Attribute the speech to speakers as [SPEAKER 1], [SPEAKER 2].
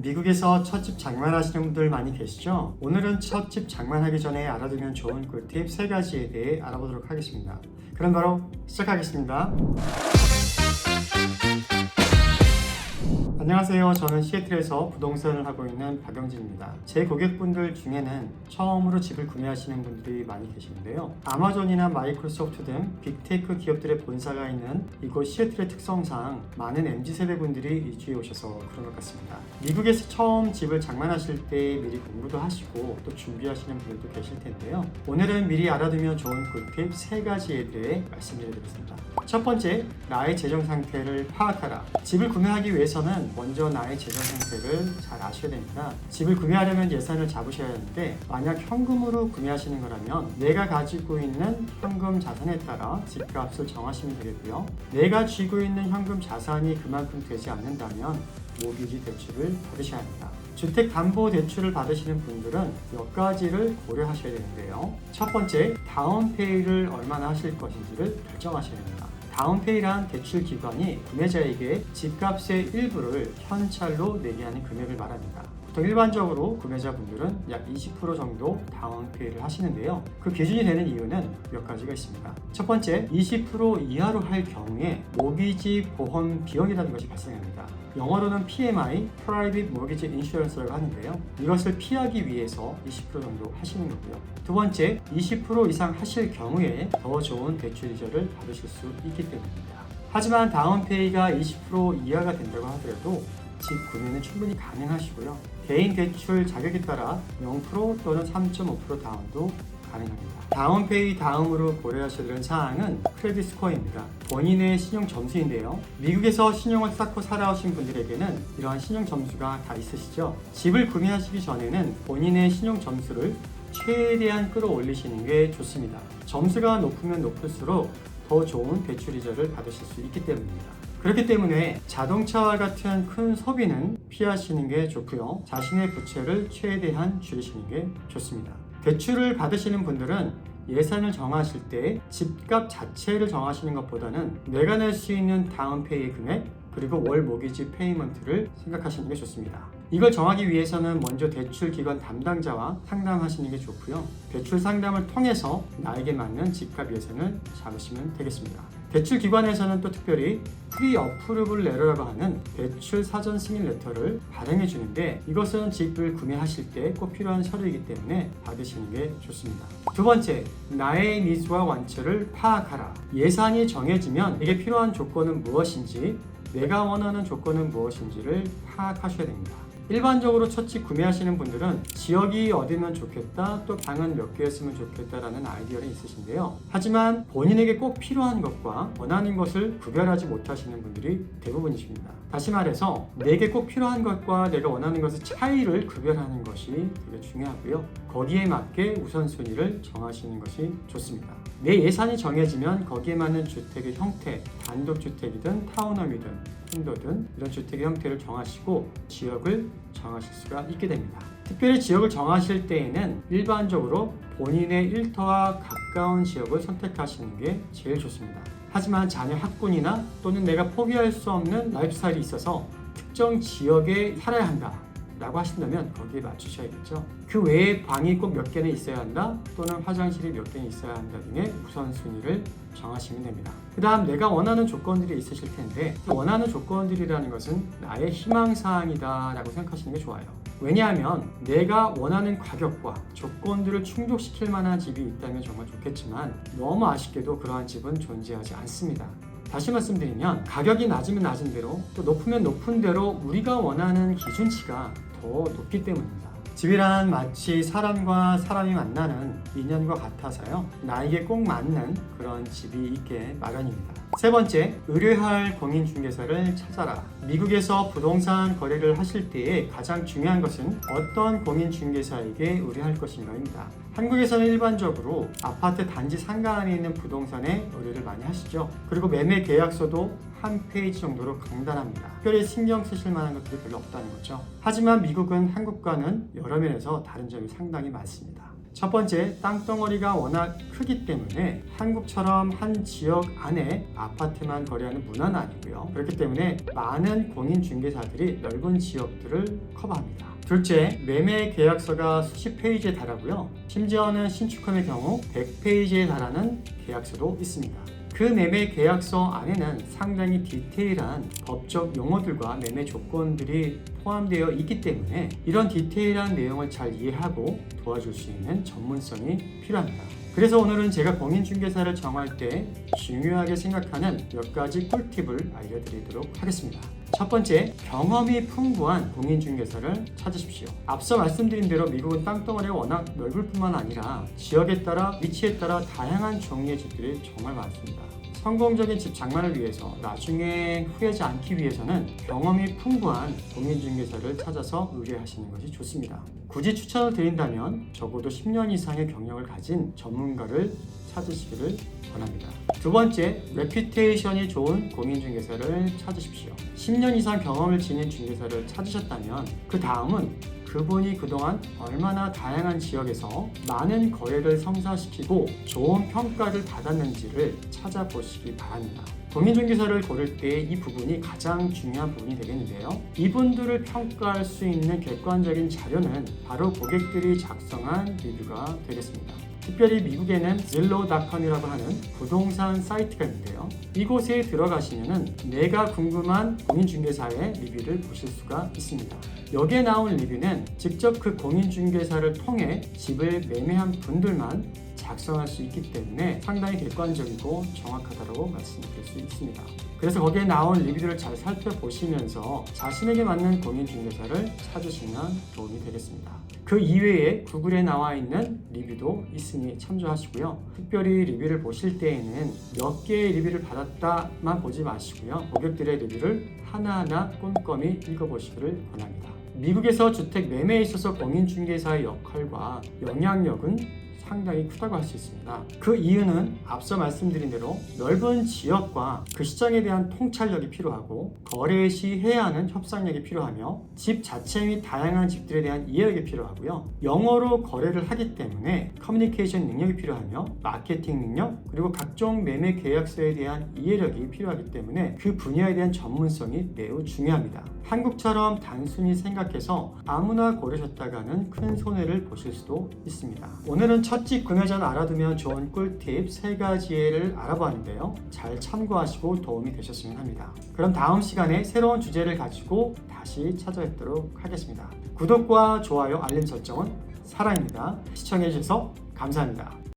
[SPEAKER 1] 미국에서 첫 집 장만하시는 분들 많이 계시죠? 오늘은 첫 집 장만하기 전에 알아두면 좋은 꿀팁 3가지에 대해 알아보도록 하겠습니다. 그럼 바로 시작하겠습니다. 안녕하세요. 저는 시애틀에서 부동산을 하고 있는 박영진입니다. 제 고객분들 중에는 처음으로 집을 구매하시는 분들이 많이 계시는데요. 아마존이나 마이크로소프트 등 빅테크 기업들의 본사가 있는 이곳 시애틀의 특성상 많은 MZ세대 분들이 이주해 오셔서 그런 것 같습니다. 미국에서 처음 집을 장만하실 때 미리 공부도 하시고 또 준비하시는 분들도 계실 텐데요. 오늘은 미리 알아두면 좋은 꿀팁 3가지에 대해 말씀드리겠습니다. 첫 번째, 나의 재정 상태를 파악하라. 집을 구매하기 위해서는 먼저 나의 재정 상태를 잘 아셔야 됩니다. 집을 구매하려면 예산을 잡으셔야 하는데 만약 현금으로 구매하시는 거라면 내가 가지고 있는 현금 자산에 따라 집값을 정하시면 되겠고요. 내가 쥐고 있는 현금 자산이 그만큼 되지 않는다면 모기지 대출을 받으셔야 합니다. 주택담보대출을 받으시는 분들은 몇 가지를 고려하셔야 되는데요. 첫 번째, 다운페이를 얼마나 하실 것인지를 결정하셔야 됩니다. 다운페이란 대출 기관이 구매자에게 집값의 일부를 현찰로 내게 하는 금액을 말합니다. 보통 일반적으로 구매자분들은 약 20% 정도 다운페이를 하시는데요. 그 기준이 되는 이유는 몇 가지가 있습니다. 첫 번째, 20% 이하로 할 경우에 모기지 보험 비용이라는 것이 발생합니다. 영어로는 PMI, Private Mortgage Insurance라고 하는데요. 이것을 피하기 위해서 20% 정도 하시는 거고요. 두 번째, 20% 이상 하실 경우에 더 좋은 대출 이자를 받으실 수 있기 때문입니다. 하지만 다운페이가 20% 이하가 된다고 하더라도 집 구매는 충분히 가능하시고요. 개인 대출 자격에 따라 0% 또는 3.5% 다운도 가능합니다. 다운페이 다음으로 고려하셔야 되는 사항은 크레딧 스코어입니다. 본인의 신용 점수인데요. 미국에서 신용을 쌓고 살아오신 분들에게는 이러한 신용 점수가 다 있으시죠. 집을 구매하시기 전에는 본인의 신용 점수를 최대한 끌어올리시는 게 좋습니다. 점수가 높으면 높을수록 더 좋은 대출 이자를 받으실 수 있기 때문입니다. 그렇기 때문에 자동차와 같은 큰 소비는 피하시는 게 좋고요. 자신의 부채를 최대한 줄이시는 게 좋습니다. 대출을 받으시는 분들은 예산을 정하실 때 집값 자체를 정하시는 것보다는 내가 낼 수 있는 다운페이 금액 그리고 월 모기지 페이먼트를 생각하시는 게 좋습니다. 이걸 정하기 위해서는 먼저 대출 기관 담당자와 상담하시는 게 좋고요. 대출 상담을 통해서 나에게 맞는 집값 예산을 잡으시면 되겠습니다. 대출 기관에서는 또 특별히 프리어프루블 레터라고 하는 대출 사전 승인 레터를 발행해 주는데 이것은 집을 구매하실 때 꼭 필요한 서류이기 때문에 받으시는 게 좋습니다. 두 번째, 나의 니즈와 완처를 파악하라. 예산이 정해지면 이게 필요한 조건은 무엇인지 내가 원하는 조건은 무엇인지를 파악하셔야 됩니다. 일반적으로 첫 집 구매하시는 분들은 지역이 어디면 좋겠다, 또 방은 몇 개였으면 좋겠다라는 아이디어는 있으신데요. 하지만 본인에게 꼭 필요한 것과 원하는 것을 구별하지 못하시는 분들이 대부분이십니다. 다시 말해서 내게 꼭 필요한 것과 내가 원하는 것의 차이를 구별하는 것이 되게 중요하고요. 거기에 맞게 우선순위를 정하시는 것이 좋습니다. 내 예산이 정해지면 거기에 맞는 주택의 형태, 단독주택이든 타운홈이든 콘도든 이런 주택의 형태를 정하시고 지역을 정하실 수가 있게 됩니다. 특별히 지역을 정하실 때에는 일반적으로 본인의 일터와 가까운 지역을 선택하시는 게 제일 좋습니다. 하지만 자녀 학군이나 또는 내가 포기할 수 없는 라이프 스타일이 있어서 특정 지역에 살아야 한다 라고 하신다면 거기에 맞추셔야겠죠. 그 외에 방이 꼭 몇 개는 있어야 한다 또는 화장실이 몇 개는 있어야 한다 등의 우선순위를 정하시면 됩니다. 그 다음 내가 원하는 조건들이 있으실 텐데 원하는 조건들이라는 것은 나의 희망사항이다 라고 생각하시는 게 좋아요. 왜냐하면 내가 원하는 가격과 조건들을 충족시킬 만한 집이 있다면 정말 좋겠지만 너무 아쉽게도 그러한 집은 존재하지 않습니다. 다시 말씀드리면 가격이 낮으면 낮은 대로 또 높으면 높은 대로 우리가 원하는 기준치가 더 높기 때문입니다. 집이란 마치 사람과 사람이 만나는 인연과 같아서요. 나에게 꼭 맞는 그런 집이 있게 마련입니다. 세 번째, 의뢰할 공인중개사를 찾아라. 미국에서 부동산 거래를 하실 때에 가장 중요한 것은 어떤 공인중개사에게 의뢰할 것인가입니다. 한국에서는 일반적으로 아파트 단지 상가 안에 있는 부동산에 의뢰를 많이 하시죠. 그리고 매매 계약서도 한 페이지 정도로 간단합니다. 특별히 신경 쓰실 만한 것들이 별로 없다는 거죠. 하지만 미국은 한국과는 여러 면에서 다른 점이 상당히 많습니다. 첫 번째, 땅덩어리가 워낙 크기 때문에 한국처럼 한 지역 안에 아파트만 거래하는 문화는 아니고요. 그렇기 때문에 많은 공인중개사들이 넓은 지역들을 커버합니다. 둘째, 매매 계약서가 수십 페이지에 달하고요. 심지어는 신축홈의 경우 100페이지에 달하는 계약서도 있습니다. 그 매매 계약서 안에는 상당히 디테일한 법적 용어들과 매매 조건들이 포함되어 있기 때문에 이런 디테일한 내용을 잘 이해하고 도와줄 수 있는 전문성이 필요합니다. 그래서 오늘은 제가 공인중개사를 정할 때 중요하게 생각하는 몇 가지 꿀팁을 알려드리도록 하겠습니다. 첫 번째, 경험이 풍부한 공인중개사를 찾으십시오. 앞서 말씀드린 대로 미국은 땅덩어리가 워낙 넓을 뿐만 아니라 지역에 따라 위치에 따라 다양한 종류의 집들이 정말 많습니다. 성공적인 집 장만을 위해서 나중에 후회하지 않기 위해서는 경험이 풍부한 공인중개사를 찾아서 의뢰하시는 것이 좋습니다. 굳이 추천을 드린다면 적어도 10년 이상의 경력을 가진 전문가를 찾으시기를 권합니다. 두 번째, 레퓨테이션이 좋은 공인중개사를 찾으십시오. 10년 이상 경험을 지닌 중개사를 찾으셨다면 그 다음은 그분이 그동안 얼마나 다양한 지역에서 많은 거래를 성사시키고 좋은 평가를 받았는지를 찾아보시기 바랍니다. 공인중개사를 고를 때 이 부분이 가장 중요한 부분이 되겠는데요. 이분들을 평가할 수 있는 객관적인 자료는 바로 고객들이 작성한 리뷰가 되겠습니다. 특별히 미국에는 zillow.com이라고 하는 부동산 사이트가 있는데요. 이곳에 들어가시면 내가 궁금한 공인중개사의 리뷰를 보실 수가 있습니다. 여기에 나온 리뷰는 직접 그 공인중개사를 통해 집을 매매한 분들만 작성할 수 있기 때문에 상당히 객관적이고 정확하다고 말씀드릴 수 있습니다. 그래서 거기에 나온 리뷰들을 잘 살펴보시면서 자신에게 맞는 공인중개사를 찾으시면 도움이 되겠습니다. 그 이외에 구글에 나와 있는 리뷰도 있으니 참조하시고요. 특별히 리뷰를 보실 때에는 몇 개의 리뷰를 받았다만 보지 마시고요. 고객들의 리뷰를 하나하나 꼼꼼히 읽어보시기를 권합니다. 미국에서 주택 매매에 있어서 공인중개사의 역할과 영향력은 상당히 크다고 할 수 있습니다. 그 이유는 앞서 말씀드린 대로 넓은 지역과 그 시장에 대한 통찰력이 필요하고 거래 시 해야 하는 협상력이 필요하며 집 자체 및 다양한 집들에 대한 이해력이 필요하고요. 영어로 거래를 하기 때문에 커뮤니케이션 능력이 필요하며 마케팅 능력 그리고 각종 매매 계약서에 대한 이해력이 필요하기 때문에 그 분야에 대한 전문성이 매우 중요합니다. 한국처럼 단순히 생각해서 아무나 고르셨다가는 큰 손해를 보실 수도 있습니다. 오늘은 첫 집 구매 전 알아두면 좋은 꿀팁 3가지를 알아보았는데요. 잘 참고하시고 도움이 되셨으면 합니다. 그럼 다음 시간에 새로운 주제를 가지고 다시 찾아뵙도록 하겠습니다. 구독과 좋아요, 알림 설정은 사랑입니다. 시청해주셔서 감사합니다.